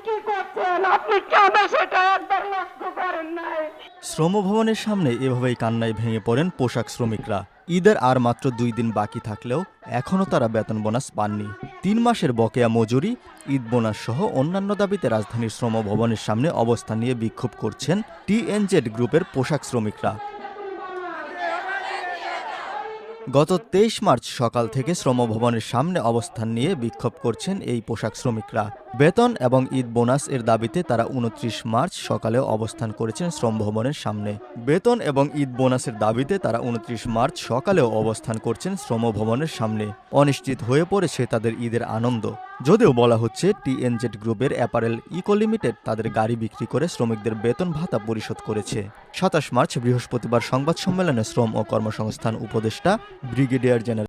কি করছেন? আপনি কেন সেটা একবার লক্ষ্য করেন নাই? শ্রমভবনের সামনে এভাবেই কান্নায় ভেঙে পড়েন পোশাক শ্রমিকরা। ঈদের আর মাত্র 2 দিন বাকি থাকলেও এখনও তারা বেতন বোনাস পাননি। 3 মাসের বকেয়া মজুরি, ঈদ বোনাস সহ অন্যান্য দাবিতে রাজধানীর শ্রমভবনের সামনে অবস্থান নিয়ে বিক্ষোভ করছেন টিএনজেড গ্রুপের পোশাক শ্রমিকরা। গত 23 মার্চ সকাল থেকে শ্রমভবনের সামনে অবস্থান নিয়ে বিক্ষোভ করছেন এই পোশাক শ্রমিকরা। বেতন এবং ঈদ বোনাস এর দাবিতে তারা 29 মার্চ সকালেও অবস্থান করেছেন শ্রমভবনের সামনে। বেতন এবং ঈদ বোনাসের দাবিতে তারা 29 মার্চ সকালেও অবস্থান করছেন শ্রমভবনের সামনে। অনিশ্চিত হয়ে পড়েছে তাদের ঈদের আনন্দ। যদিও বলা হচ্ছে টিএনজেড গ্রুপের অ্যাপারেল ইকো লিমিটেড তাদের গাড়ি বিক্রি করে শ্রমিকদের বেতন ভাতা পরিশোধ করেছে। 27 মার্চ বৃহস্পতিবার সংবাদ সম্মেলনে শ্রম ও কর্মসংস্থান উপদেষ্টা ব্রিগেডিয়ার জেনারেল